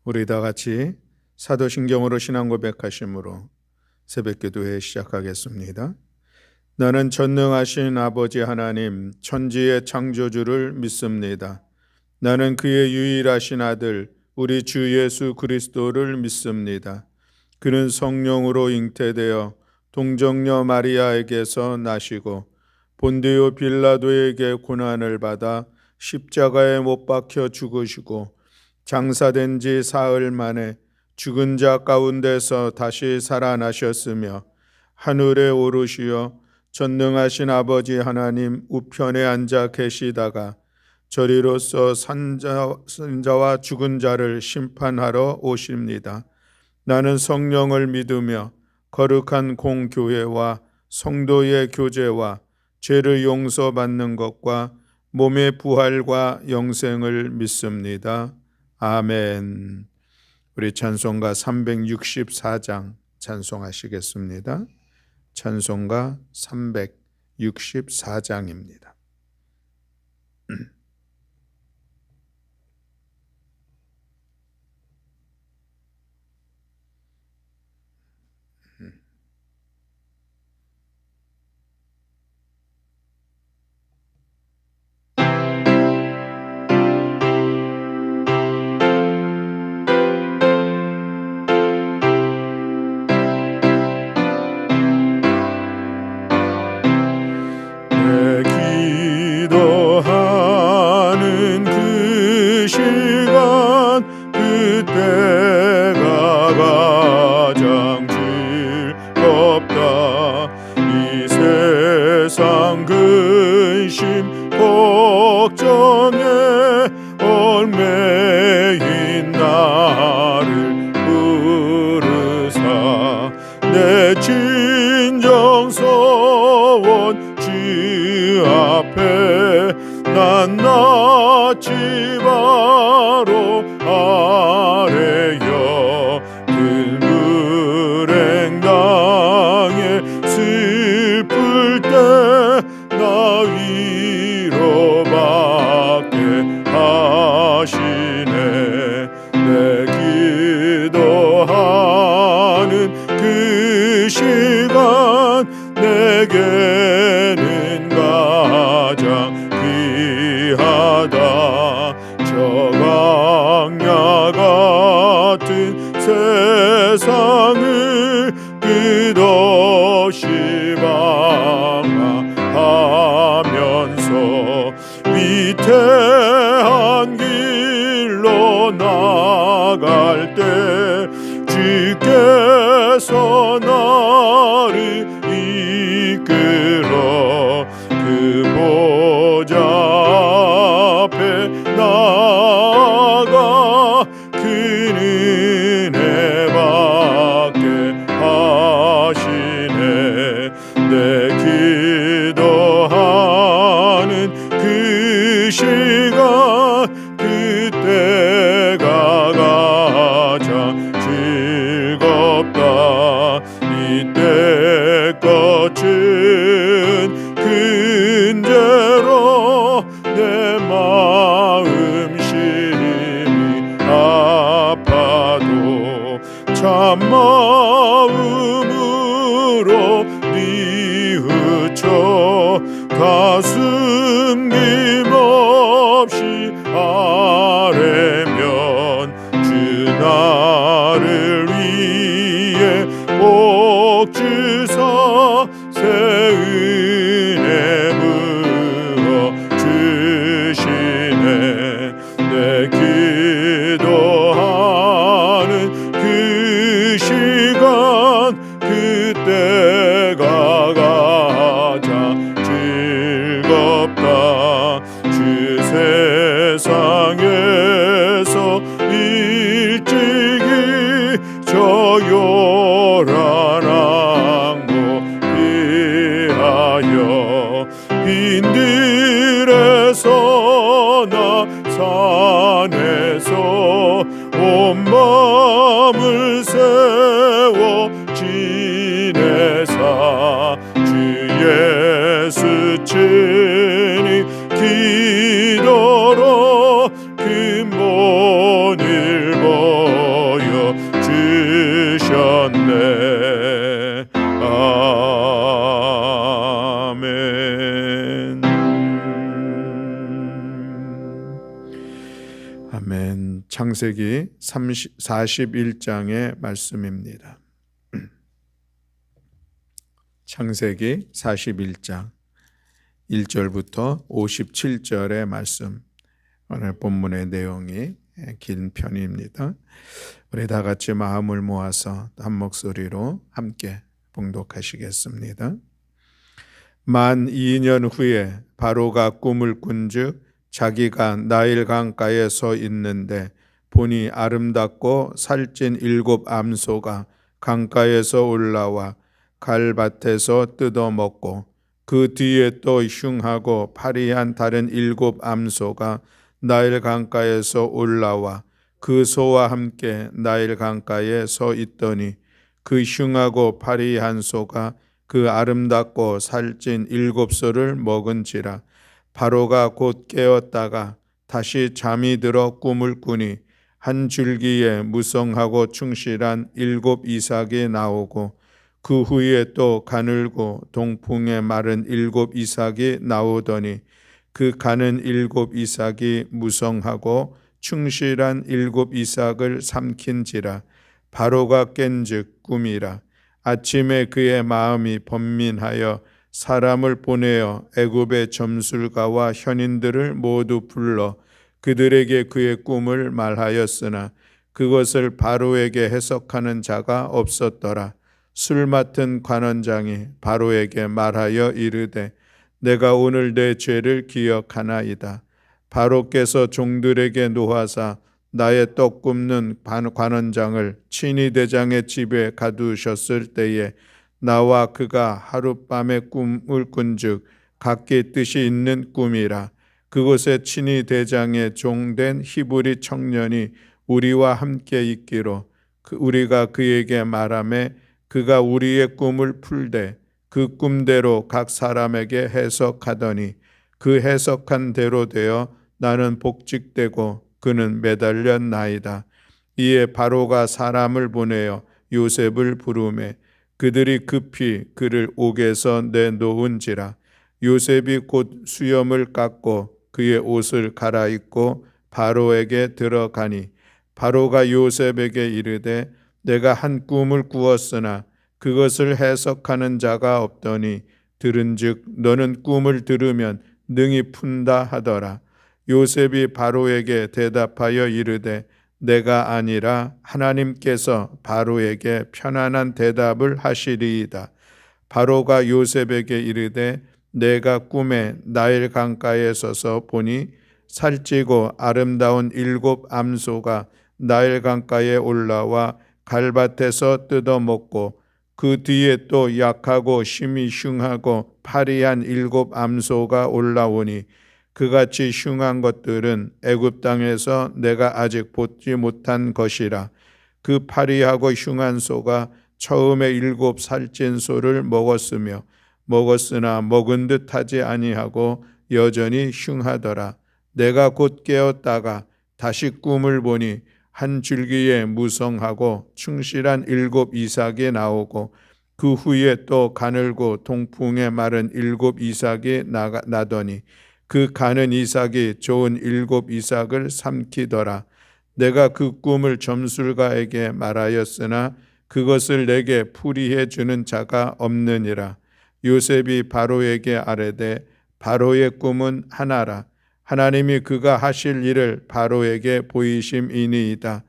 우리 다 같이 사도신경으로 신앙 고백하심으로 새벽기도회 시작하겠습니다. 나는 전능하신 아버지 하나님 천지의 창조주를 믿습니다. 나는 그의 유일하신 아들 우리 주 예수 그리스도를 믿습니다. 그는 성령으로 잉태되어 동정녀 마리아에게서 나시고 본디오 빌라도에게 고난을 받아 십자가에 못 박혀 죽으시고 장사된 지 사흘 만에 죽은 자 가운데서 다시 살아나셨으며 하늘에 오르시어 전능하신 아버지 하나님 우편에 앉아 계시다가 저리로서 산자와 죽은 자를 심판하러 오십니다. 나는 성령을 믿으며 거룩한 공교회와 성도의 교제와 죄를 용서받는 것과 몸의 부활과 영생을 믿습니다. 아멘. 우리 찬송가 364장 찬송하시겠습니다. 찬송가 364장입니다. 기도하는 그 시간 그때가 가장 즐겁다. 이 세상 근심 걱정에 얽매인 나를 부르사 내 진정 소원 주 앞에 난 낯이 바로 아래여 그 불행당에 슬플 때 나 위로받게 하시네. 내 기도하는 그 시간 내게는 가장 귀하다. 저 광야 같은 세상을 끝없이 방황하면서 위태한 길로 나갈 때 주께서 나를 이끌어 그 보좌 앞에 나아가 그 은혜 받게 하시네. 내 기도하는 그 시간 그때가 가장 즐겁다. 이때 끝은 근대로 내 마음 심히 아파도 참마음으로 뉘우쳐 가슴 힘없이 아뢰면 주 나를 위해 복 주사 새 은혜 부어 주시네. 내 기도하는 그 시간 그때가 가장 즐겁다. 주 세상에서 일찍이 저 요란한 피하여 빈들에서 나 산에서 온 마음을 세워 지내사 주 예수 친히 기도로 근본을 보 주셨네. 아멘. 아멘. 창세기 41장의 말씀입니다. 창세기 41장 1절부터 57절의 말씀. 오늘 본문의 내용이 긴 편입니다. 우리 다 같이 마음을 모아서 한 목소리로 함께 봉독하시겠습니다. 만 2년 후에 바로가 꿈을 꾼즉 자기가 나일 강가에 서 있는데 보니 아름답고 살찐 7 암소가 강가에서 올라와 갈밭에서 뜯어먹고 그 뒤에 또 흉하고 파리한 다른 7 암소가 나일 강가에서 올라와 그 소와 함께 나일 강가에 서 있더니 그 흉하고 파리한 소가 그 아름답고 살찐 7 소를 먹은지라. 바로가 곧 깨었다가 다시 잠이 들어 꿈을 꾸니 한 줄기에 무성하고 충실한 7 이삭이 나오고 그 후에 또 가늘고 동풍에 마른 7 이삭이 나오더니 그 가는 7 이삭이 무성하고 충실한 7 이삭을 삼킨지라. 바로가 깬즉 꿈이라. 아침에 그의 마음이 번민하여 사람을 보내어 애굽의 점술가와 현인들을 모두 불러 그들에게 그의 꿈을 말하였으나 그것을 바로에게 해석하는 자가 없었더라. 술 맡은 관원장이 바로에게 말하여 이르되 내가 오늘 내 죄를 기억하나이다. 바로께서 종들에게 노하사 나의 떡 굽는 관원장을 친위 대장의 집에 가두셨을 때에 나와 그가 하룻밤에 꿈을 꾼즉 각기 뜻이 있는 꿈이라. 그곳에 친위 대장의 종된 히브리 청년이 우리와 함께 있기로 우리가 그에게 말하매 그가 우리의 꿈을 풀되 그 꿈대로 각 사람에게 해석하더니 그 해석한 대로 되어 나는 복직되고 그는 매달렸나이다. 이에 바로가 사람을 보내어 요셉을 부르매 그들이 급히 그를 옥에서 내놓은지라. 요셉이 곧 수염을 깎고 그의 옷을 갈아입고 바로에게 들어가니 바로가 요셉에게 이르되 내가 한 꿈을 꾸었으나 그것을 해석하는 자가 없더니 들은즉 너는 꿈을 들으면 능히 푼다 하더라. 요셉이 바로에게 대답하여 이르되 내가 아니라 하나님께서 바로에게 편안한 대답을 하시리이다. 바로가 요셉에게 이르되 내가 꿈에 나일 강가에 서서 보니 살찌고 아름다운 7 암소가 나일 강가에 올라와 갈밭에서 뜯어먹고 그 뒤에 또 약하고 심히 흉하고 파리한 7 암소가 올라오니 그같이 흉한 것들은 애굽 땅에서 내가 아직 보지 못한 것이라. 그 파리하고 흉한 소가 처음에 7 살찐 소를 먹었으나 먹은 듯 하지 아니하고 여전히 흉하더라. 내가 곧 깨었다가 다시 꿈을 보니 한 줄기에 무성하고 충실한 7 이삭이 나오고 그 후에 또 가늘고 동풍에 마른 7 이삭이 나더니 그 가는 이삭이 좋은 7 이삭을 삼키더라. 내가 그 꿈을 점술가에게 말하였으나 그것을 내게 풀이해 주는 자가 없느니라. 요셉이 바로에게 아뢰되 바로의 꿈은 하나라. 하나님이 그가 하실 일을 바로에게 보이심이니이다.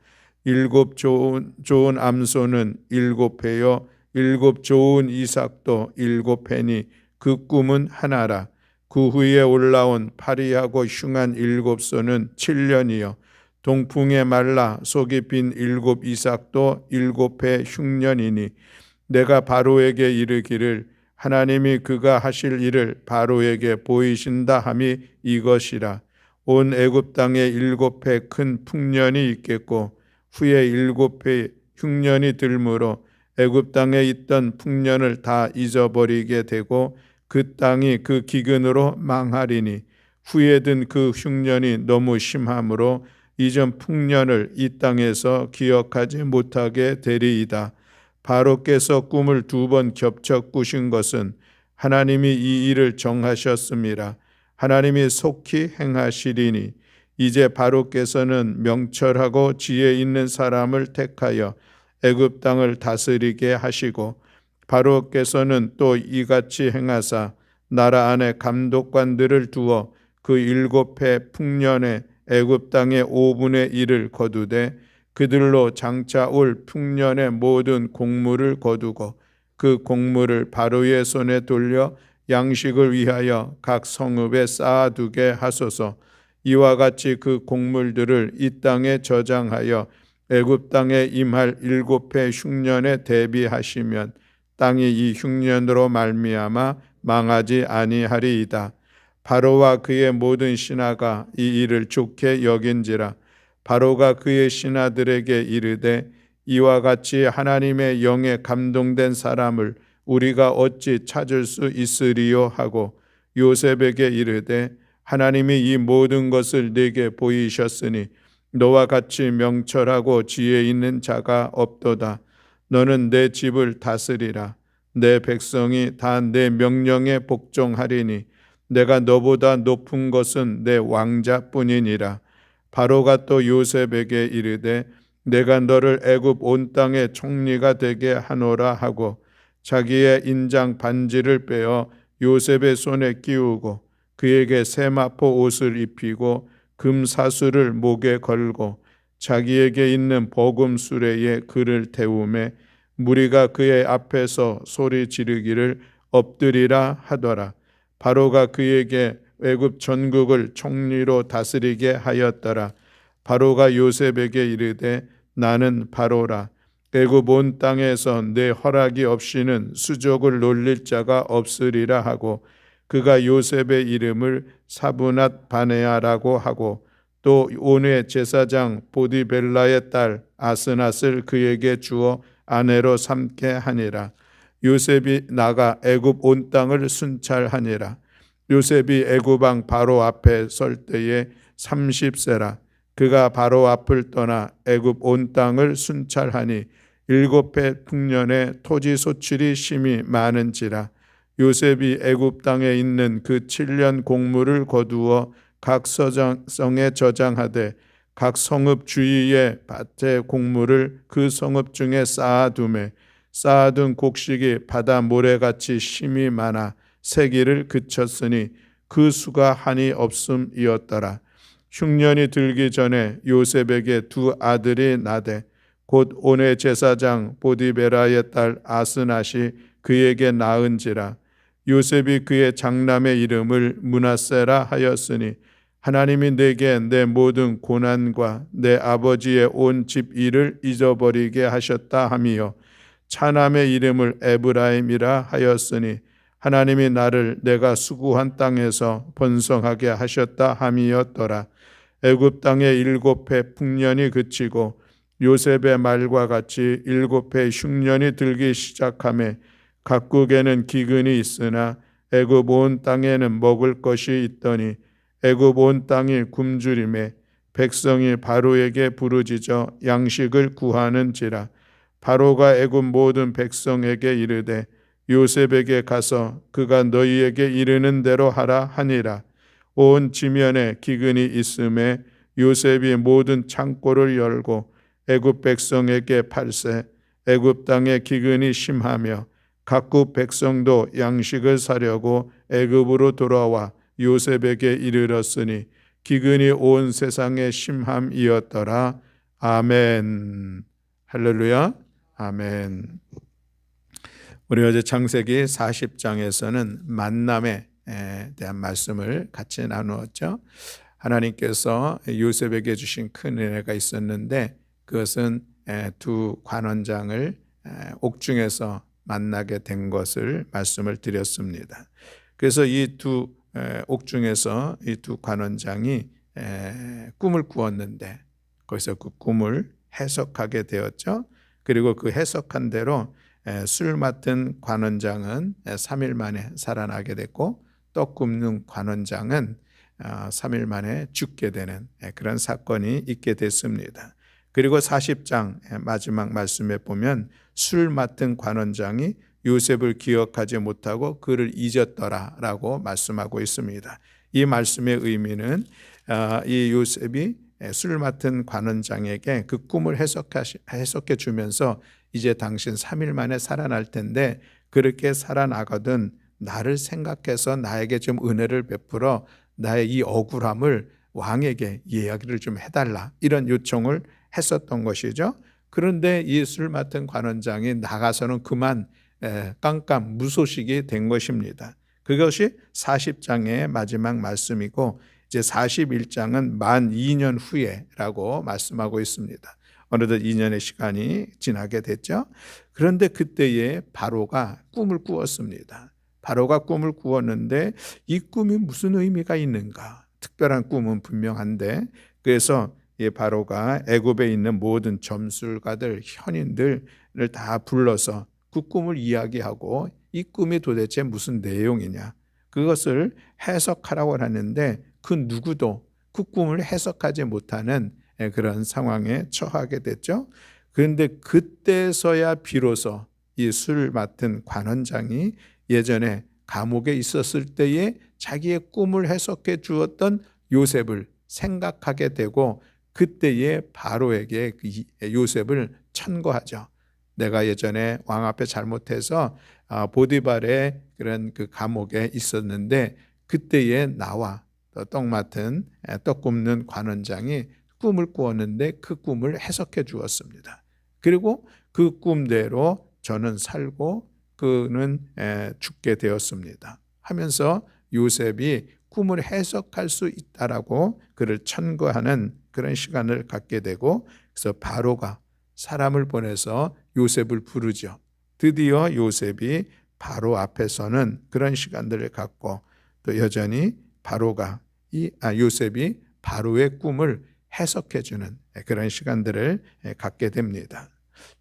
7 좋은 암소는 7 회요 7 좋은 이삭도 7 회니 그 꿈은 하나라. 그 후에 올라온 파리하고 흉한 7 소는 7년이요 동풍에 말라 속이 빈 7 이삭도 7 회 흉년이니 내가 바로에게 이르기를 하나님이 그가 하실 일을 바로에게 보이신다 함이 이것이라. 온 애굽 땅에 7 회 큰 풍년이 있겠고 후에 7 회 흉년이 들므로 애굽 땅에 있던 풍년을 다 잊어버리게 되고 그 땅이 그 기근으로 망하리니 후에 든 그 흉년이 너무 심함으로 이전 풍년을 이 땅에서 기억하지 못하게 되리이다. 바로께서 꿈을 2번 겹쳐 꾸신 것은 하나님이 이 일을 정하셨습니다. 하나님이 속히 행하시리니 이제 바로께서는 명철하고 지혜 있는 사람을 택하여 애굽 땅을 다스리게 하시고 바로께서는 또 이같이 행하사 나라 안에 감독관들을 두어 그 7해 풍년에 애굽 땅의 5분의 1을 거두되 그들로 장차 올 풍년의 모든 곡물을 거두고 그 곡물을 바로의 손에 돌려 양식을 위하여 각 성읍에 쌓아두게 하소서. 이와 같이 그 곡물들을 이 땅에 저장하여 애굽 땅에 임할 7해 흉년에 대비하시면 땅이 이 흉년으로 말미암아 망하지 아니하리이다. 바로와 그의 모든 신하가 이 일을 좋게 여긴지라. 바로가 그의 신하들에게 이르되 이와 같이 하나님의 영에 감동된 사람을 우리가 어찌 찾을 수 있으리요 하고 요셉에게 이르되 하나님이 이 모든 것을 네게 보이셨으니 너와 같이 명철하고 지혜 있는 자가 없도다. 너는 내 집을 다스리라. 내 백성이 다 내 명령에 복종하리니 내가 너보다 높은 것은 내 왕자뿐이니라. 바로가 또 요셉에게 이르되 내가 너를 애굽 온 땅의 총리가 되게 하노라 하고 자기의 인장 반지를 빼어 요셉의 손에 끼우고 그에게 세마포 옷을 입히고 금 사슬을 목에 걸고 자기에게 있는 버금 수레에 그를 태우매 무리가 그의 앞에서 소리 지르기를 엎드리라 하더라. 바로가 그에게 애굽 전국을 총리로 다스리게 하였더라. 바로가 요셉에게 이르되 나는 바로라. 애굽 온 땅에서 내 허락이 없이는 수족을 놀릴 자가 없으리라 하고 그가 요셉의 이름을 사브낫 바네아라고 하고 또 온의 제사장 보디벨라의 딸 아스낫을 그에게 주어 아내로 삼게 하니라. 요셉이 나가 애굽 온 땅을 순찰하니라. 요셉이 애굽 왕 바로 앞에 설 때에 30세라. 그가 바로 앞을 떠나 애굽 온 땅을 순찰하니 7해 풍년에 토지 소출이 심히 많은지라. 요셉이 애굽 땅에 있는 그 7년 곡물을 거두어 각 성에 저장하되 각 성읍 주위의 밭의 곡물을 그 성읍 중에 쌓아두매 쌓아둔 곡식이 바다 모래같이 심이 많아 세기를 그쳤으니 그 수가 한이 없음이었더라. 흉년이 들기 전에 요셉에게 2 아들이 나되 곧 온의 제사장 보디베라의 딸 아스낫이 그에게 낳은지라. 요셉이 그의 장남의 이름을 므낫세라 하였으니 하나님이 내게 내 모든 고난과 내 아버지의 온 집 일을 잊어버리게 하셨다 하미요 차남의 이름을 에브라임이라 하였으니 하나님이 나를 내가 수고한 땅에서 번성하게 하셨다 함이었더라. 애굽 땅의 7해 풍년이 그치고 요셉의 말과 같이 7해 흉년이 들기 시작하매 각국에는 기근이 있으나 애굽 온 땅에는 먹을 것이 있더니 애굽 온 땅이 굶주림에 백성이 바로에게 부르짖어 양식을 구하는지라. 바로가 애굽 모든 백성에게 이르되 요셉에게 가서 그가 너희에게 이르는 대로 하라 하니라. 온 지면에 기근이 있음에 요셉이 모든 창고를 열고 애굽 백성에게 팔세. 애굽 땅에 기근이 심하며 각국 백성도 양식을 사려고 애굽으로 돌아와 요셉에게 이르렀으니 기근이 온 세상에 심함이었더라. 아멘. 할렐루야. 아멘. 우리 어제 창세기 40장에서는 만남에 대한 말씀을 같이 나누었죠. 하나님께서 요셉에게 주신 큰 은혜가 있었는데 그것은 2 관원장을 옥중에서 만나게 된 것을 말씀을 드렸습니다. 그래서 이 2 옥중에서 이 2 관원장이 꿈을 꾸었는데 거기서 그 꿈을 해석하게 되었죠. 그리고 그 해석한 대로 술 맡은 관원장은 3일 만에 살아나게 됐고 떡 굽는 관원장은 3일 만에 죽게 되는 그런 사건이 있게 됐습니다. 그리고 40장 마지막 말씀에 보면 술 맡은 관원장이 요셉을 기억하지 못하고 그를 잊었더라라고 말씀하고 있습니다. 이 말씀의 의미는 이 요셉이 술 맡은 관원장에게 그 꿈을 해석해 주면서 이제 당신 3일 만에 살아날 텐데 그렇게 살아나거든 나를 생각해서 나에게 좀 은혜를 베풀어 나의 이 억울함을 왕에게 이야기를 좀 해달라 이런 요청을 했었던 것이죠. 그런데 이 술 맡은 관원장이 나가서는 그만 깜깜 무소식이 된 것입니다. 그것이 40장의 마지막 말씀이고 이제 41장은 만 2년 후에라고 말씀하고 있습니다. 어느덧 2년의 시간이 지나게 됐죠. 그런데 그때에 바로가 꿈을 꾸었습니다. 바로가 꿈을 꾸었는데 이 꿈이 무슨 의미가 있는가? 특별한 꿈은 분명한데 그래서 이 바로가 애굽에 있는 모든 점술가들, 현인들을 다 불러서 그 꿈을 이야기하고 이 꿈이 도대체 무슨 내용이냐 그것을 해석하라고 하는데 그 누구도 그 꿈을 해석하지 못하는 그런 상황에 처하게 됐죠. 그런데 그때서야 비로소 이 술 맡은 관원장이 예전에 감옥에 있었을 때에 자기의 꿈을 해석해 주었던 요셉을 생각하게 되고 그때에 바로에게 요셉을 천거하죠. 내가 예전에 왕 앞에 잘못해서 보디발의 그런 그 감옥에 있었는데 그때에 나와 떡 맡은 떡 굽는 관원장이 꿈을 꾸었는데 그 꿈을 해석해 주었습니다. 그리고 그 꿈대로 저는 살고 그는 죽게 되었습니다. 하면서 요셉이 꿈을 해석할 수 있다라고 그를 천거하는 그런 시간을 갖게 되고 그래서 바로가 사람을 보내서 요셉을 부르죠. 드디어 요셉이 바로 앞에 서는 그런 시간들을 갖고 또 여전히 바로가 요셉이 바로의 꿈을 해석해 주는 그런 시간들을 갖게 됩니다.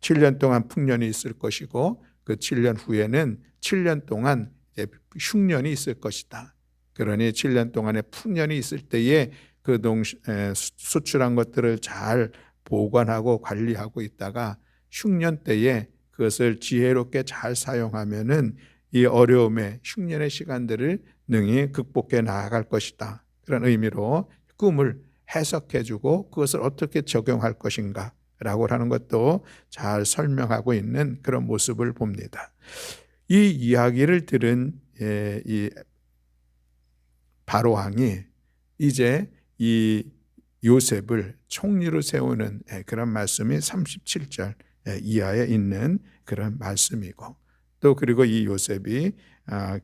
7년 동안 풍년이 있을 것이고 그 7년 후에는 7년 동안 흉년이 있을 것이다. 그러니 7년 동안의 풍년이 있을 때에 그 수출한 것들을 잘 보관하고 관리하고 있다가 흉년 때에 그것을 지혜롭게 잘 사용하면은 이 어려움의 흉년의 시간들을 능히 극복해 나아갈 것이다. 그런 의미로 꿈을 해석해주고 그것을 어떻게 적용할 것인가 라고 하는 것도 잘 설명하고 있는 그런 모습을 봅니다. 이 이야기를 들은 이 바로 왕이 이제 이 요셉을 총리로 세우는 그런 말씀이 37절 이하에 있는 그런 말씀이고 또 그리고 이 요셉이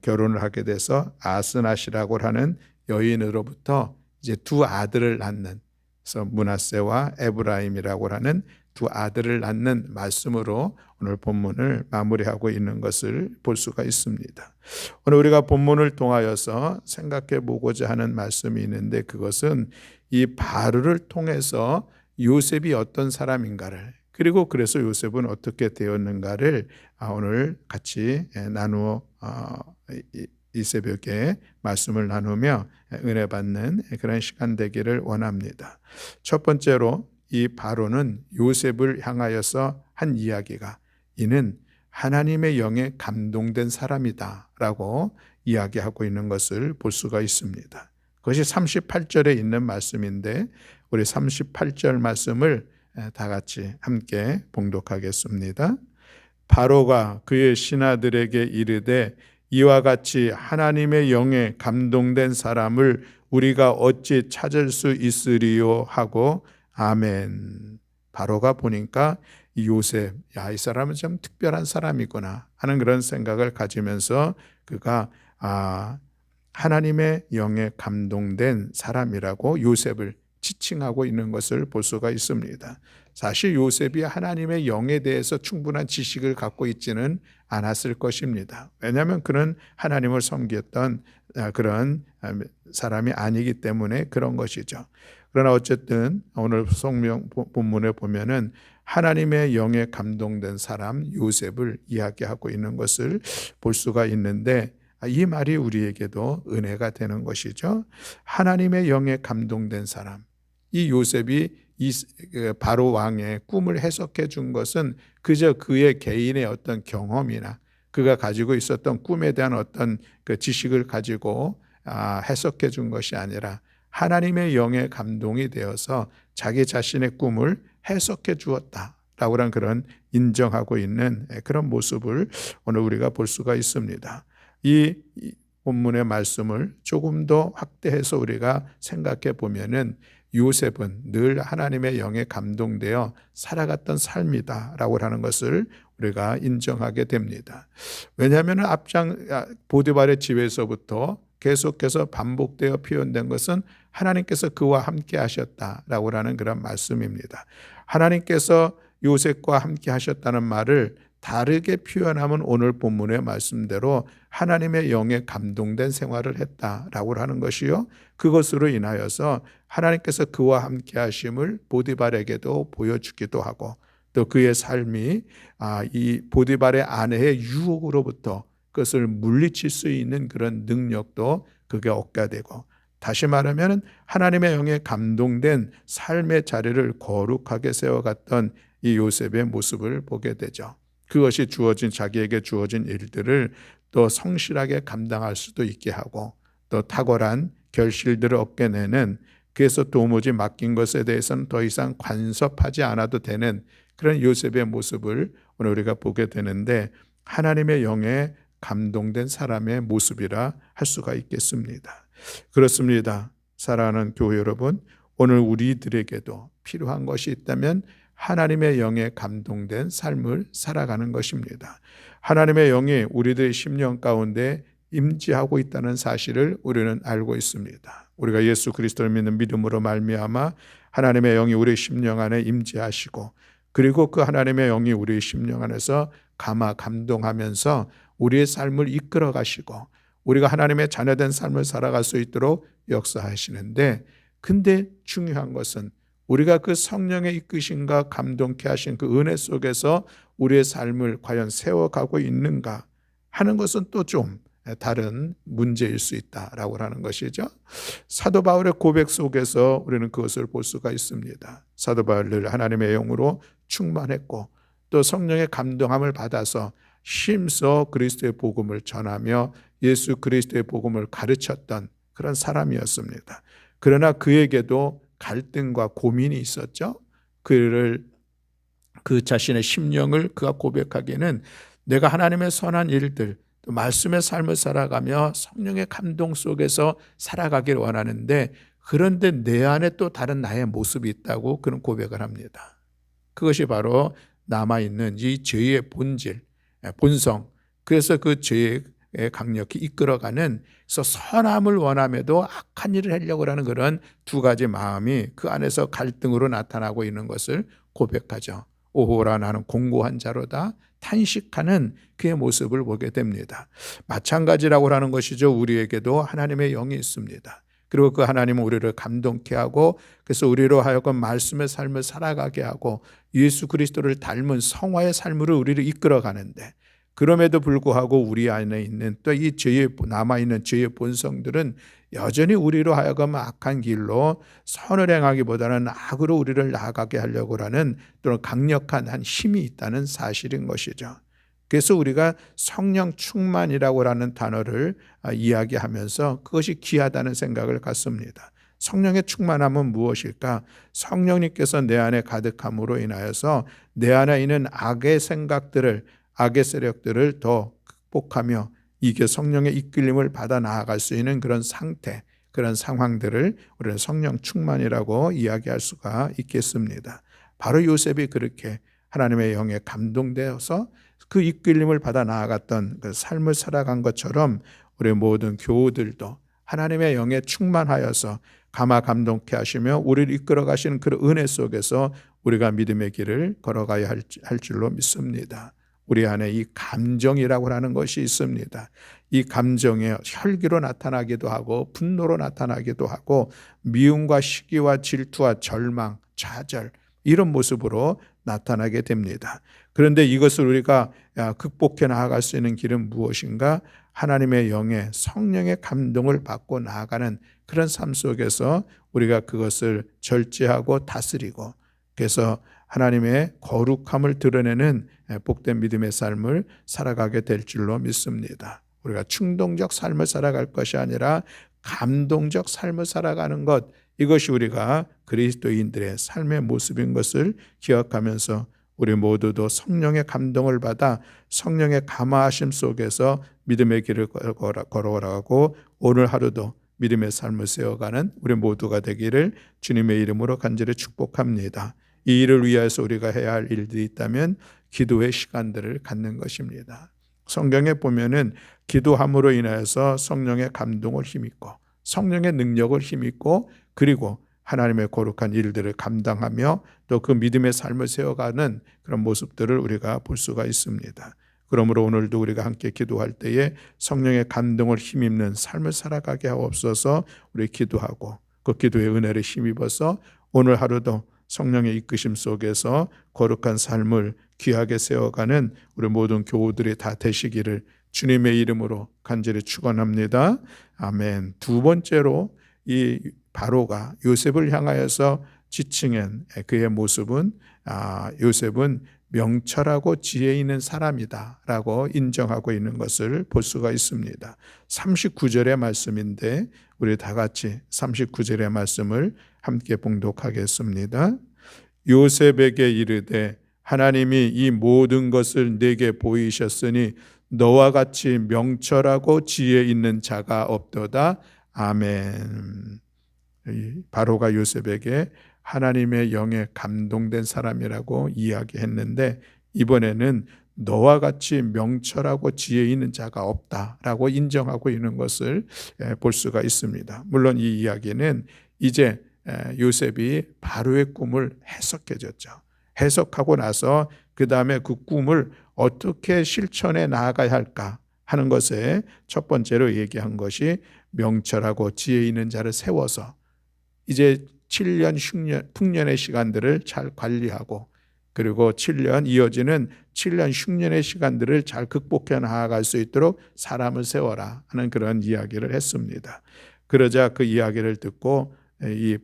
결혼을 하게 돼서 아스낫이라고 하는 여인으로부터 이제 두 아들을 낳는 그래서 므낫세와 에브라임이라고 하는 두 아들을 낳는 말씀으로 오늘 본문을 마무리하고 있는 것을 볼 수가 있습니다. 오늘 우리가 본문을 통하여서 생각해 보고자 하는 말씀이 있는데 그것은 이 바로를 통해서 요셉이 어떤 사람인가를 그리고 그래서 요셉은 어떻게 되었는가를 오늘 같이 나누어 이 새벽에 말씀을 나누며 은혜 받는 그런 시간 되기를 원합니다. 첫 번째로 이 바로는 요셉을 향하여서 한 이야기가 이는 하나님의 영에 감동된 사람이다 라고 이야기하고 있는 것을 볼 수가 있습니다. 그것이 38절에 있는 말씀인데 우리 38절 말씀을 다 같이 함께 봉독하겠습니다. 바로가 그의 신하들에게 이르되 이와 같이 하나님의 영에 감동된 사람을 우리가 어찌 찾을 수 있으리요 하고 아멘. 바로가 보니까 요셉, 이 사람은 좀 특별한 사람이구나 하는 그런 생각을 가지면서 그가 하나님의 영에 감동된 사람이라고 요셉을 지칭하고 있는 것을 볼 수가 있습니다. 사실 요셉이 하나님의 영에 대해서 충분한 지식을 갖고 있지는 않았을 것입니다. 왜냐하면 그는 하나님을 섬겼던 그런 사람이 아니기 때문에 그런 것이죠. 그러나 어쨌든 오늘 성경 본문에 보면은 하나님의 영에 감동된 사람 요셉을 이야기하고 있는 것을 볼 수가 있는데 이 말이 우리에게도 은혜가 되는 것이죠. 하나님의 영에 감동된 사람, 이 요셉이 이 바로 왕의 꿈을 해석해 준 것은 그저 그의 개인의 어떤 경험이나 그가 가지고 있었던 꿈에 대한 어떤 그 지식을 가지고 해석해 준 것이 아니라 하나님의 영에 감동이 되어서 자기 자신의 꿈을 해석해 주었다라고 하는 그런 인정하고 있는 그런 모습을 오늘 우리가 볼 수가 있습니다. 이 본문의 말씀을 조금 더 확대해서 우리가 생각해 보면은 요셉은 늘 하나님의 영에 감동되어 살아갔던 삶이다라고 하는 것을 우리가 인정하게 됩니다. 왜냐하면 보디발의 집에서부터 계속해서 반복되어 표현된 것은 하나님께서 그와 함께 하셨다라고 하는 그런 말씀입니다. 하나님께서 요셉과 함께 하셨다는 말을 다르게 표현하면 오늘 본문의 말씀대로 하나님의 영에 감동된 생활을 했다라고 하는 것이요. 그것으로 인하여서 하나님께서 그와 함께 하심을 보디발에게도 보여주기도 하고 또 그의 삶이 이 보디발의 아내의 유혹으로부터 그것을 물리칠 수 있는 그런 능력도 그게 얻게 되고 다시 말하면 하나님의 영에 감동된 삶의 자리를 거룩하게 세워갔던 이 요셉의 모습을 보게 되죠. 그것이 자기에게 주어진 일들을 또 성실하게 감당할 수도 있게 하고 또 탁월한 결실들을 얻게 내는 그래서 도무지 맡긴 것에 대해서는 더 이상 간섭하지 않아도 되는 그런 요셉의 모습을 오늘 우리가 보게 되는데 하나님의 영에 감동된 사람의 모습이라 할 수가 있겠습니다. 그렇습니다. 사랑하는 교회 여러분, 오늘 우리들에게도 필요한 것이 있다면 하나님의 영에 감동된 삶을 살아가는 것입니다. 하나님의 영이 우리들의 심령 가운데 임재하고 있다는 사실을 우리는 알고 있습니다. 우리가 예수 그리스도를 믿는 믿음으로 말미암아 하나님의 영이 우리의 심령 안에 임재하시고 그리고 그 하나님의 영이 우리의 심령 안에서 감동하면서 우리의 삶을 이끌어 가시고 우리가 하나님의 자녀된 삶을 살아갈 수 있도록 역사하시는데 근데 중요한 것은 우리가 그 성령의 이끄심과 감동케 하신 그 은혜 속에서 우리의 삶을 과연 세워가고 있는가 하는 것은 또 좀 다른 문제일 수 있다라고 하는 것이죠. 사도 바울의 고백 속에서 우리는 그것을 볼 수가 있습니다. 사도 바울을 하나님의 영으로 충만했고 또 성령의 감동함을 받아서 힘써 그리스도의 복음을 전하며 예수 그리스도의 복음을 가르쳤던 그런 사람이었습니다. 그러나 그에게도 갈등과 고민이 있었죠. 그 자신의 심령을 그가 고백하기에는 내가 하나님의 선한 일들 또 말씀의 삶을 살아가며 성령의 감동 속에서 살아가기를 원하는데 그런데 내 안에 또 다른 나의 모습이 있다고 그런 고백을 합니다. 그것이 바로 남아있는 이 죄의 본질, 본성, 그래서 그 죄의 강력히 이끌어가는 그래서 선함을 원함에도 악한 일을 하려고 하는 그런 두 가지 마음이 그 안에서 갈등으로 나타나고 있는 것을 고백하죠. 오호라 나는 공고한 자로다 탄식하는 그의 모습을 보게 됩니다. 마찬가지라고 하는 것이죠. 우리에게도 하나님의 영이 있습니다. 그리고 그 하나님은 우리를 감동케 하고 그래서 우리로 하여금 말씀의 삶을 살아가게 하고 예수 그리스도를 닮은 성화의 삶으로 우리를 이끌어 가는데 그럼에도 불구하고 우리 안에 있는 또 이 남아있는 죄의 본성들은 여전히 우리로 하여금 악한 길로 선을 행하기보다는 악으로 우리를 나아가게 하려고 하는 또는 강력한 한 힘이 있다는 사실인 것이죠. 그래서 우리가 성령 충만이라고 하는 단어를 이야기하면서 그것이 귀하다는 생각을 갖습니다. 성령의 충만함은 무엇일까? 성령님께서 내 안에 가득함으로 인하여서 내 안에 있는 악의 생각들을 악의 세력들을 더 극복하며 이게 성령의 이끌림을 받아 나아갈 수 있는 그런 상태, 그런 상황들을 우리는 성령 충만이라고 이야기할 수가 있겠습니다. 바로 요셉이 그렇게 하나님의 영에 감동되어서 그 이끌림을 받아 나아갔던 그 삶을 살아간 것처럼 우리 모든 교우들도 하나님의 영에 충만하여서 감동케 하시며 우리를 이끌어 가시는 그 은혜 속에서 우리가 믿음의 길을 걸어가야 할 줄로 믿습니다. 우리 안에 이 감정이라고 하는 것이 있습니다. 이 감정에 혈기로 나타나기도 하고 분노로 나타나기도 하고 미움과 시기와 질투와 절망, 좌절 이런 모습으로 나타나게 됩니다. 그런데 이것을 우리가 극복해 나아갈 수 있는 길은 무엇인가? 하나님의 영의 성령의 감동을 받고 나아가는 그런 삶 속에서 우리가 그것을 절제하고 다스리고, 그래서 하나님의 거룩함을 드러내는 복된 믿음의 삶을 살아가게 될 줄로 믿습니다. 우리가 충동적 삶을 살아갈 것이 아니라 감동적 삶을 살아가는 것, 이것이 우리가 그리스도인들의 삶의 모습인 것을 기억하면서 우리 모두도 성령의 감동을 받아 성령의 감화하심 속에서 믿음의 길을 걸어가고 오늘 하루도 믿음의 삶을 세워가는 우리 모두가 되기를 주님의 이름으로 간절히 축복합니다. 이 일을 위해서 우리가 해야 할 일들이 있다면 기도의 시간들을 갖는 것입니다. 성경에 보면은 기도함으로 인하여서 성령의 감동을 힘입고 성령의 능력을 힘입고 그리고 하나님의 거룩한 일들을 감당하며 또 그 믿음의 삶을 세워가는 그런 모습들을 우리가 볼 수가 있습니다. 그러므로 오늘도 우리가 함께 기도할 때에 성령의 감동을 힘입는 삶을 살아가게 하옵소서. 우리 기도하고 그 기도의 은혜를 힘입어서 오늘 하루도 성령의 이끄심 속에서 거룩한 삶을 귀하게 세워가는 우리 모든 교우들이 다 되시기를 주님의 이름으로 간절히 축원합니다. 아멘. 두 번째로 이 바로가 요셉을 향하여서 지칭한 그의 모습은 요셉은 명철하고 지혜 있는 사람이다 라고 인정하고 있는 것을 볼 수가 있습니다. 39절의 말씀인데 우리 다 같이 39절의 말씀을 함께 봉독하겠습니다. 요셉에게 이르되 하나님이 이 모든 것을 내게 보이셨으니 너와 같이 명철하고 지혜 있는 자가 없도다. 아멘. 바로가 요셉에게 하나님의 영에 감동된 사람이라고 이야기했는데 이번에는 너와 같이 명철하고 지혜 있는 자가 없다라고 인정하고 있는 것을 볼 수가 있습니다. 물론 이 이야기는 이제 요셉이 바로의 꿈을 해석해 줬죠. 해석하고 나서 그 다음에 그 꿈을 어떻게 실천해 나아가야 할까 하는 것에 첫 번째로 얘기한 것이 명철하고 지혜 있는 자를 세워서 이제 7년 풍년의 시간들을 잘 관리하고 그리고 7년 이어지는 7년 흉년의 시간들을 잘 극복해 나아갈 수 있도록 사람을 세워라 하는 그런 이야기를 했습니다. 그러자 그 이야기를 듣고 이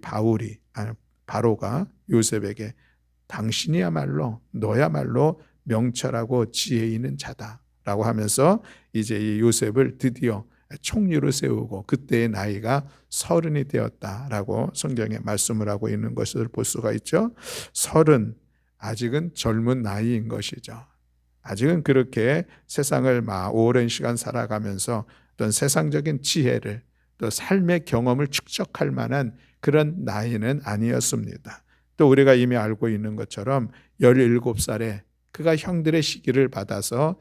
바로가 요셉에게 당신이야말로 너야말로 명철하고 지혜 있는 자다라고 하면서 이제 이 요셉을 드디어 총리로 세우고 그때의 나이가 30이 되었다라고 성경에 말씀을 하고 있는 것을 볼 수가 있죠. 30, 아직은 젊은 나이인 것이죠. 아직은 그렇게 세상을 오랜 시간 살아가면서 어떤 세상적인 지혜를 또 삶의 경험을 축적할 만한 그런 나이는 아니었습니다. 또 우리가 이미 알고 있는 것처럼 17살에 그가 형들의 시기를 받아서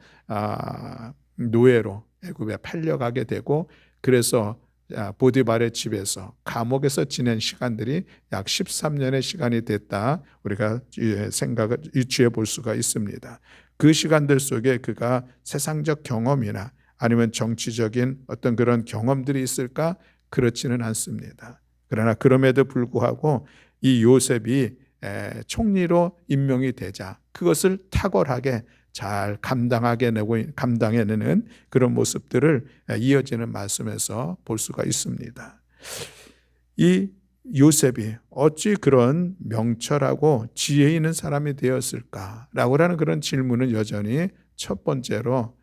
노예로 애굽에 팔려가게 되고 그래서 보디발의 집에서 감옥에서 지낸 시간들이 약 13년의 시간이 됐다 우리가 생각을 유추해 볼 수가 있습니다. 그 시간들 속에 그가 세상적 경험이나 아니면 정치적인 어떤 그런 경험들이 있을까? 그렇지는 않습니다. 그러나 그럼에도 불구하고 이 요셉이 총리로 임명이 되자 그것을 탁월하게 잘 감당해내는 그런 모습들을 이어지는 말씀에서 볼 수가 있습니다. 이 요셉이 어찌 그런 명철하고 지혜 있는 사람이 되었을까라고 하는 그런 질문은 여전히 첫 번째로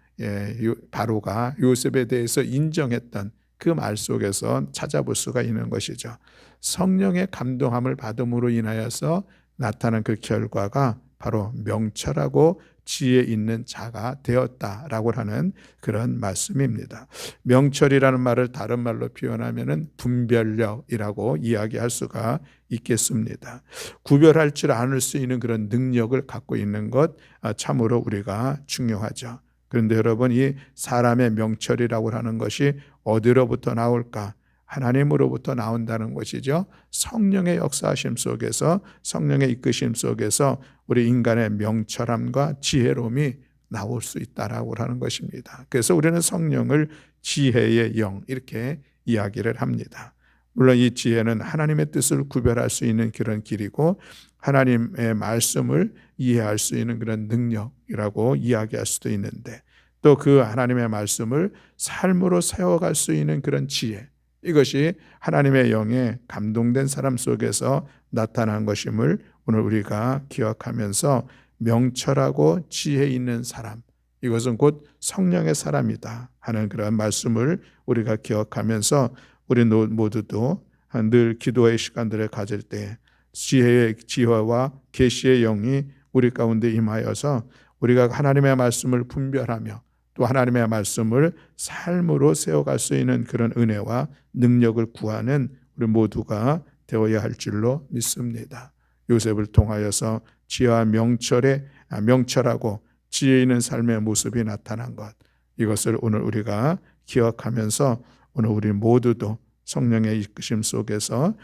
바로가 요셉에 대해서 인정했던 그 말 속에서 찾아볼 수가 있는 것이죠. 성령의 감동함을 받음으로 인하여서 나타난 그 결과가 바로 명철하고 지혜 있는 자가 되었다라고 하는 그런 말씀입니다. 명철이라는 말을 다른 말로 표현하면 분별력이라고 이야기할 수가 있겠습니다. 구별할 줄 아는 수 있는 그런 능력을 갖고 있는 것 참으로 우리가 중요하죠. 그런데 여러분 이 사람의 명철이라고 하는 것이 어디로부터 나올까? 하나님으로부터 나온다는 것이죠. 성령의 역사하심 속에서 성령의 이끄심 속에서 우리 인간의 명철함과 지혜로움이 나올 수 있다라고 하는 것입니다. 그래서 우리는 성령을 지혜의 영 이렇게 이야기를 합니다. 물론 이 지혜는 하나님의 뜻을 구별할 수 있는 그런 길이고 하나님의 말씀을 이해할 수 있는 그런 능력이라고 이야기할 수도 있는데, 또 그 하나님의 말씀을 삶으로 세워갈 수 있는 그런 지혜, 이것이 하나님의 영에 감동된 사람 속에서 나타난 것임을 오늘 우리가 기억하면서 명철하고 지혜 있는 사람, 이것은 곧 성령의 사람이다 하는 그런 말씀을 우리가 기억하면서 우리 모두도 늘 기도의 시간들을 가질 때 지혜와 계시의 영이 우리 가운데 임하여서 우리가 하나님의 말씀을 분별하며 또 하나님의 말씀을 삶으로 세워갈 수 있는 그런 은혜와 능력을 구하는 우리 모두가 되어야 할 줄로 믿습니다. 요셉을 통하여서 지혜와 명철하고 지혜 있는 삶의 모습이 나타난 것, 이것을 오늘 우리가 기억하면서 오늘 우리 모두도 성령의 이끄심 속에서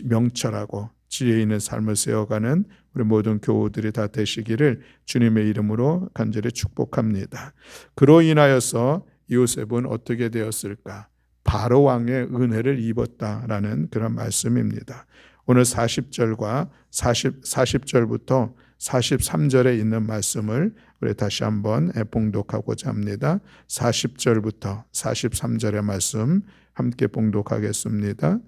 명철하고 지혜 있는 삶을 세워가는 우리 모든 교우들이 다 되시기를 주님의 이름으로 간절히 축복합니다. 그로 인하여서 요셉은 어떻게 되었을까? 바로 왕의 은혜를 입었다라는 그런 말씀입니다. 오늘 40절과 40절부터 43절에 있는 말씀을 우리 다시 한번 봉독하고자 합니다. 40절부터 43절의 말씀 함께 봉독하겠습니다.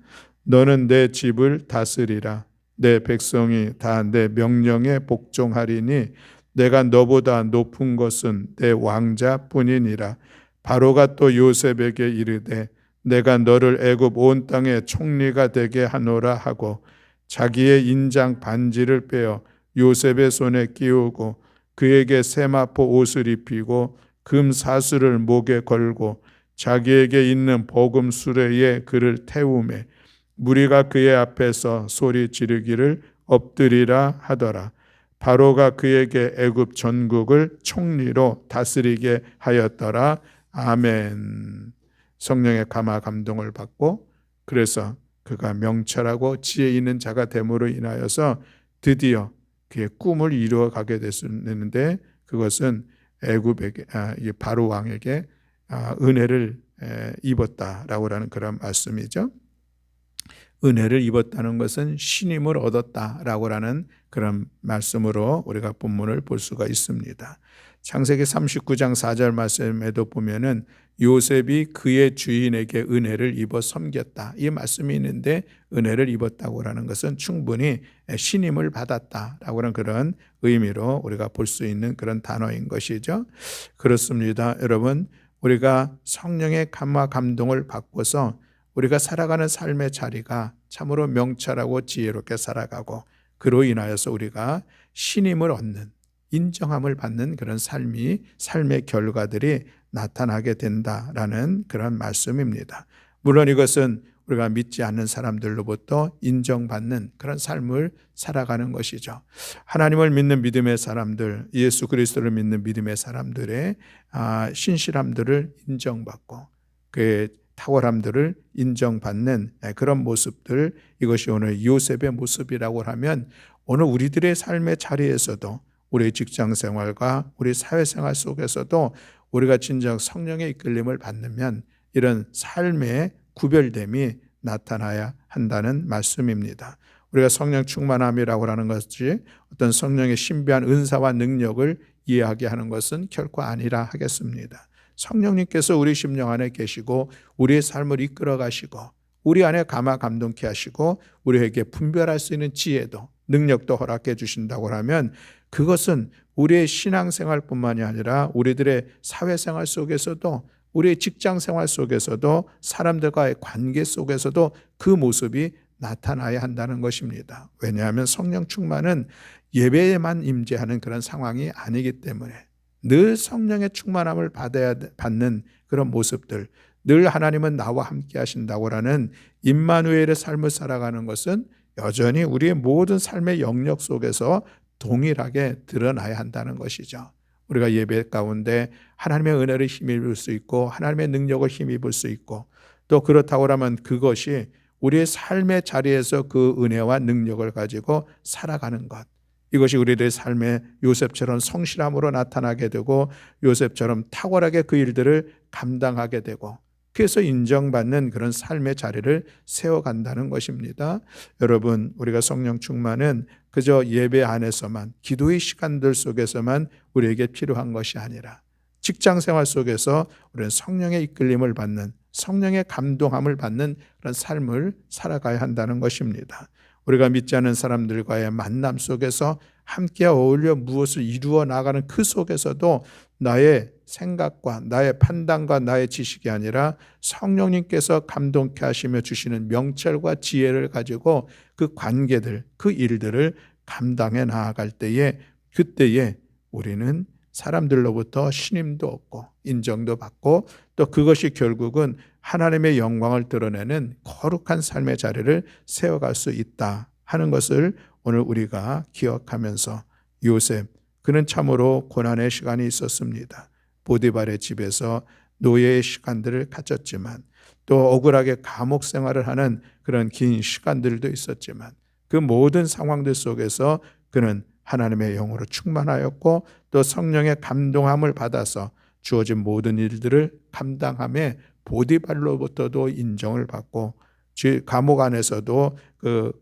너는 내 집을 다스리라. 내 백성이 다 내 명령에 복종하리니 내가 너보다 높은 것은 내 왕자뿐이니라. 바로가 또 요셉에게 이르되 내가 너를 애굽 온 땅의 총리가 되게 하노라 하고 자기의 인장 반지를 빼어 요셉의 손에 끼우고 그에게 세마포 옷을 입히고 금 사슬을 목에 걸고 자기에게 있는 복음 수레에 그를 태우매 무리가 그의 앞에서 소리 지르기를 엎드리라 하더라. 바로가 그에게 애굽 전국을 총리로 다스리게 하였더라. 아멘. 성령의 감화 감동을 받고 그래서 그가 명철하고 지혜 있는 자가 됨으로 인하여서 드디어 그의 꿈을 이루어가게 됐는데, 그것은 애굽에게 바로 왕에게 은혜를 입었다라고 하는 그런 말씀이죠. 은혜를 입었다는 것은 신임을 얻었다라고 하는 그런 말씀으로 우리가 본문을 볼 수가 있습니다. 창세기 39장 4절 말씀에도 보면은 요셉이 그의 주인에게 은혜를 입어 섬겼다, 이 말씀이 있는데 은혜를 입었다고 하는 것은 충분히 신임을 받았다라고 하는 그런 의미로 우리가 볼 수 있는 그런 단어인 것이죠. 그렇습니다. 여러분, 우리가 성령의 감화 감동을 받고서 우리가 살아가는 삶의 자리가 참으로 명철하고 지혜롭게 살아가고 그로 인하여서 우리가 신임을 얻는, 인정함을 받는 그런 삶의 결과들이 나타나게 된다라는 그런 말씀입니다. 물론 이것은 우리가 믿지 않는 사람들로부터 인정받는 그런 삶을 살아가는 것이죠. 하나님을 믿는 믿음의 사람들, 예수 그리스도를 믿는 믿음의 사람들의 신실함들을 인정받고 그의 탁월함들을 인정받는 그런 모습들, 이것이 오늘 요셉의 모습이라고 하면 오늘 우리들의 삶의 자리에서도 우리 직장생활과 우리 사회생활 속에서도 우리가 진정 성령의 이끌림을 받으면 이런 삶의 구별됨이 나타나야 한다는 말씀입니다. 우리가 성령 충만함이라고 하는 것이 어떤 성령의 신비한 은사와 능력을 이해하게 하는 것은 결코 아니라 하겠습니다. 성령님께서 우리 심령 안에 계시고 우리의 삶을 이끌어 가시고 우리 안에 감화 감동케 하시고 우리에게 분별할 수 있는 지혜도 능력도 허락해 주신다고 하면 그것은 우리의 신앙생활뿐만이 아니라 우리들의 사회생활 속에서도 우리의 직장생활 속에서도 사람들과의 관계 속에서도 그 모습이 나타나야 한다는 것입니다. 왜냐하면 성령 충만은 예배에만 임재하는 그런 상황이 아니기 때문에 늘 성령의 충만함을 받는 그런 모습들, 늘 하나님은 나와 함께 하신다고 하는 임마누엘의 삶을 살아가는 것은 여전히 우리의 모든 삶의 영역 속에서 동일하게 드러나야 한다는 것이죠. 우리가 예배 가운데 하나님의 은혜를 힘입을 수 있고 하나님의 능력을 힘입을 수 있고 또 그렇다고 하면 그것이 우리의 삶의 자리에서 그 은혜와 능력을 가지고 살아가는 것, 이것이 우리들의 삶에 요셉처럼 성실함으로 나타나게 되고 요셉처럼 탁월하게 그 일들을 감당하게 되고 그래서 인정받는 그런 삶의 자리를 세워간다는 것입니다. 여러분, 우리가 성령 충만은 그저 예배 안에서만, 기도의 시간들 속에서만 우리에게 필요한 것이 아니라 직장 생활 속에서 우리는 성령의 이끌림을 받는, 성령의 감동함을 받는 그런 삶을 살아가야 한다는 것입니다. 우리가 믿지 않는 사람들과의 만남 속에서 함께 어울려 무엇을 이루어 나가는 그 속에서도 나의 생각과 나의 판단과 나의 지식이 아니라 성령님께서 감동케 하시며 주시는 명철과 지혜를 가지고 그 관계들, 그 일들을 감당해 나아갈 때에, 그때에 우리는 사람들로부터 신임도 얻고 인정도 받고 또 그것이 결국은 하나님의 영광을 드러내는 거룩한 삶의 자리를 세워갈 수 있다 하는 것을 오늘 우리가 기억하면서, 요셉, 그는 참으로 고난의 시간이 있었습니다. 보디발의 집에서 노예의 시간들을 가졌지만 또 억울하게 감옥 생활을 하는 그런 긴 시간들도 있었지만 그 모든 상황들 속에서 그는 하나님의 영으로 충만하였고 또 성령의 감동함을 받아서 주어진 모든 일들을 감당함에 보디발로부터도 인정을 받고 감옥 안에서도 그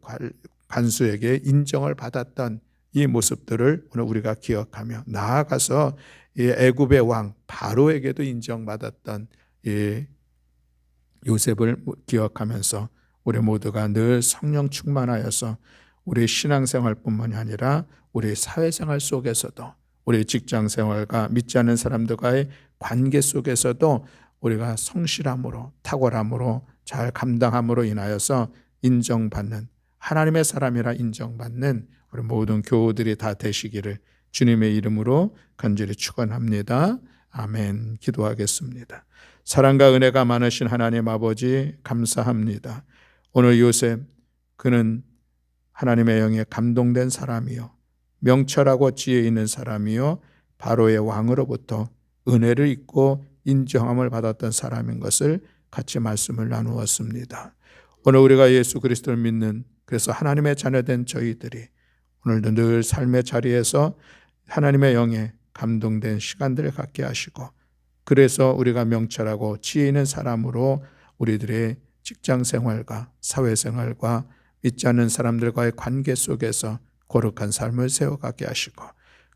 간수에게 인정을 받았던 이 모습들을 오늘 우리가 기억하며 나아가서 이 애굽의 왕 바로에게도 인정받았던 이 요셉을 기억하면서 우리 모두가 늘 성령 충만하여서 우리 신앙생활뿐만이 아니라 우리 사회생활 속에서도, 우리 직장생활과 믿지 않는 사람들과의 관계 속에서도 우리가 성실함으로, 탁월함으로, 잘 감당함으로 인하여서 인정받는, 하나님의 사람이라 인정받는 우리 모든 교우들이 다 되시기를 주님의 이름으로 간절히 축원합니다. 아멘. 기도하겠습니다. 사랑과 은혜가 많으신 하나님 아버지, 감사합니다. 오늘 요셉, 그는 하나님의 영에 감동된 사람이요, 명철하고 지혜 있는 사람이요, 바로의 왕으로부터 은혜를 입고 인정함을 받았던 사람인 것을 같이 말씀을 나누었습니다. 오늘 우리가 예수 그리스도를 믿는, 그래서 하나님의 자녀된 저희들이 오늘도 늘 삶의 자리에서 하나님의 영에 감동된 시간들을 갖게 하시고, 그래서 우리가 명철하고 지혜 있는 사람으로 우리들의 직장생활과 사회생활과 믿지 않는 사람들과의 관계 속에서 거룩한 삶을 세워가게 하시고,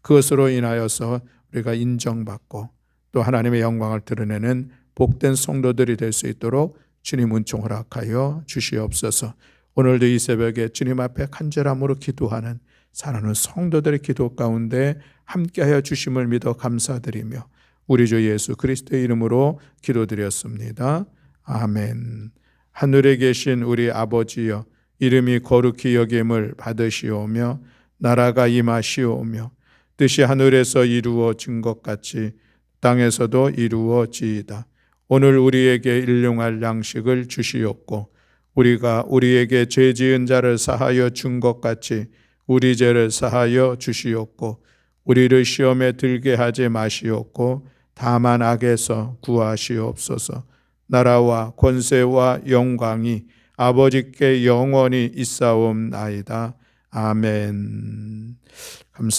그것으로 인하여서 우리가 인정받고 또 하나님의 영광을 드러내는 복된 성도들이 될 수 있도록 주님 은총 허락하여 주시옵소서. 오늘도 이 새벽에 주님 앞에 간절함으로 기도하는 사랑하는 성도들의 기도 가운데 함께하여 주심을 믿어 감사드리며 우리 주 예수 그리스도의 이름으로 기도드렸습니다. 아멘. 하늘에 계신 우리 아버지여, 이름이 거룩히 여김을 받으시오며 나라가 임하시오며 뜻이 하늘에서 이루어진 것 같이 땅에서도 이루어지이다. 오늘 우리에게 일용할 양식을 주시옵고 우리가 우리에게 죄 지은 자를 사하여 준 것 같이 우리 죄를 사하여 주시옵고 우리를 시험에 들게 하지 마시옵고 다만 악에서 구하시옵소서. 나라와 권세와 영광이 아버지께 영원히 있사옵나이다. 아멘. 감사합니다.